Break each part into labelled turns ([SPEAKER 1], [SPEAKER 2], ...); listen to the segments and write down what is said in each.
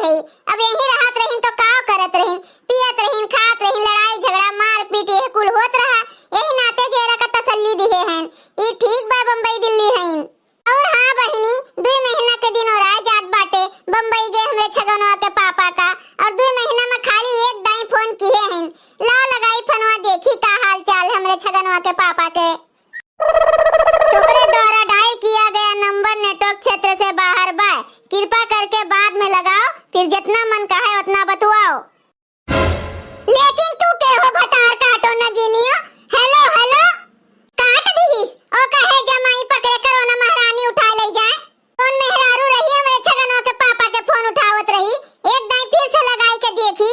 [SPEAKER 1] रही। अब यही रहत रहीन तो का करत रहीन, पियत रहीन, खात रहीन, लड़ाई झगड़ा मार पीट ये कुल होत रहा। यही नाते जेरा का तसल्ली दिए हैं। ये ठीक बा बम्बई दिल्ली हैं। और हाँ बहिनी, 2 महीना के दिन और आ जात बाटे बम्बई गए हमरे छगनवा के पापा का, और 2 महीना में खाली एक दाई फोन किए हैं। ला लगाई फोनवा देखी का हाल चाल हमरे छगनवा के पापा के। तुम्हारे द्वारा डायल किया गया नंबर नेटवर्क क्षेत्र से बाहर बा, कृपा करके बाद में लगाओ, फिर जितना मन कहे उतना बतवाओ। लेकिन तू के हो भतार काटो न गिनियो। हेलो हेलो काट दीस ओ कहे जमाई पकड़े करोना महारानी उठा ले जाए। कौन मेहरारू रही हमरे छगनवा के पापा के फोन उठावत रही, एक दाई फिर से लगाई के देखी।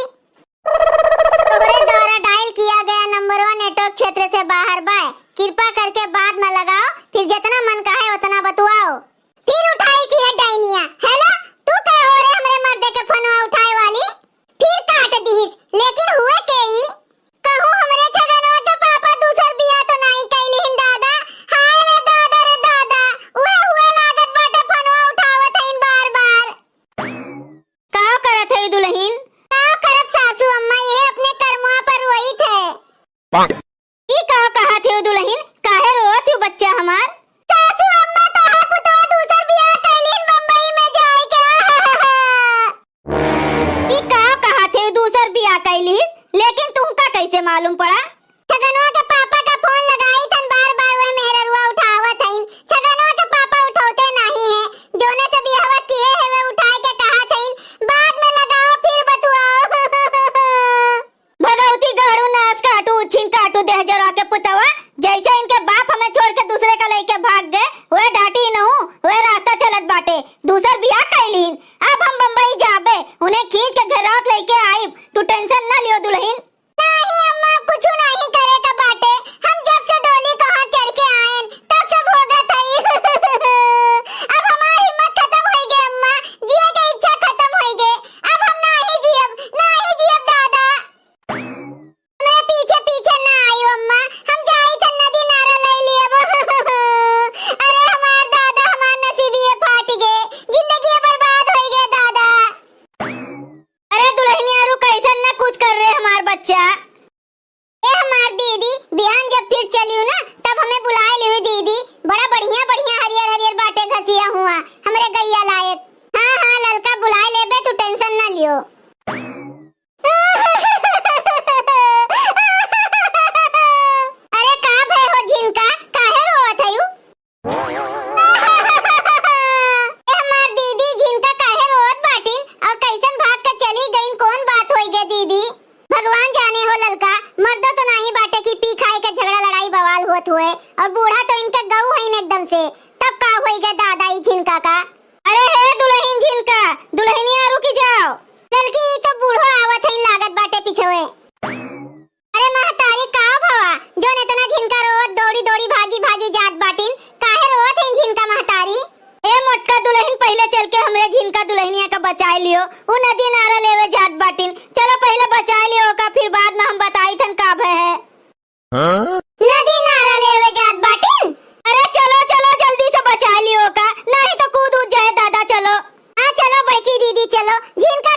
[SPEAKER 1] तुम्हारे द्वारा डायल किया गया नंबर नेटवर्क क्षेत्र से बाहर बा, कृपा करके बाद में लगाओ, फिर जितना मन कहे उतना बतवाओ। फिर उठाई सी है डायनिया। हेलो तू क्या हो रे हमरे मर्दे के फोनवा उठाए वाली, फिर काट दीस। लेकिन हुए के ही कहूं हमरे छगनवा के पापा दूसर बियाह तो नहीं कैलिन दादा। हाय रे दादा रे दादा, उहे हुए लागत बाटे फोनवा उठावत हईन बार बार।
[SPEAKER 2] का करत है दुल्हन?
[SPEAKER 1] का करत सासू अम्मा, ये अपने कर्मवा पर रोई थे।
[SPEAKER 2] ई का कहा थे दुल्हन, काहे रोत हो बच्चा हमार?
[SPEAKER 1] सासू अम्मा तो है पुतवा दूसर बियाह कैलिन बम्बई में जाए के।
[SPEAKER 2] ई का कहा थे दूसर बियाह कैलिस, लेकिन तुमका कैसे मालूम पड़ा?
[SPEAKER 1] छगनवा के पापा का फोन लगाई थन, बार बार वह मेहररुआ उठावत हईन। छगनवा के पापा उठाते नहीं है, जोने से बियाह किए है वे उठाए के कहा थईन बाद में लगाओ फिर बतवाओ।
[SPEAKER 2] भगवती गाड़ू नास काटू उछिन काटू देह जरा के पुतवा, जैसे इनके बाप हमें छोड़ के दूसरे का लेके भाग गए, वे डांटी न हूं, वे रास्ता चलत बाटे दूसर बियाह कैलिन। अब हम बम्बई जाबे, उन्हें खींच के घर रात लेके आई, तू टेंशन ना लियो दुल्हन।
[SPEAKER 1] नहीं अम्मा कुछ नहीं करे का बाटे, हम जब से डोली कहां चढ़ के आएन तब से भोगत हई। अब हमारी हिम्मत खत्म होई गई अम्मा, जिए के इच्छा खत्म होई गई। अब हम नहीं जियब दादा। मेरे पीछे पीछे ना आइयो अम्मा, हम जाई त नदी नारा ले लियब। अरे हमार दादा हमार नसीबिए फाट गए, जिंदगी बर्बाद होई गए दादा।
[SPEAKER 2] अरे दुल्हन यारू कैसन ना कुछ कर रहे हमार बच्चा।
[SPEAKER 1] ए हमार दीदी बिहान जब फिर चलियो ना तब हमें बुलाए लियो दीदी, बड़ा बढ़िया बढ़िया हरियर हरियर बाटे घसिया हुआ हमरे गैया लायक। हाँ हाँ ललका बुलाए लेबे, तू टेंशन ना लियो। अरे का भय हो झिनका, काहे रोवत हयू? ए हमार दीदी झिनका काहे रोवत बाटिन और कैसन भाग के चली गईन, कौन बात होई गे दीदी? भगवान जाने हो ललका, मर्दा तो नहीं बाटे की पी खाए के झगड़ा लड़ाई बवाल होत हुए, और बूढ़ा तो इनके गऊ हईन एकदम से, तब का होई गे दादा ई झिनका का।
[SPEAKER 2] अरे हे दुल्हन झिनका, दुल्हनिया रुकी जाओ।
[SPEAKER 1] ललकी तो बूढ़ो आवत हईन लागत बाटे पिछवे। अरे महतारी का भवा, जोन इतना झिनका रोवत दौड़ी दौड़ी भागी भागी जात बाटिन, काहे रोवत हईन झिनका महतारी?
[SPEAKER 2] ए मोटका दुल्हन पहले चल के हमरे झिनका दुल्हनिया का बचाए लियो, उ नदी नारा लेवे जात बाटिन, चलो पहले बचाए लियो का, फिर बाद में हम बताई थन का भय है।
[SPEAKER 1] नदी नारा लेवे जात बाटिन?
[SPEAKER 2] अरे चलो चलो जल्दी से बचा लियो का, नहीं तो कूद उद जाए दादा, चलो।
[SPEAKER 1] हाँ चलो बड़की दीदी चलो, झिनका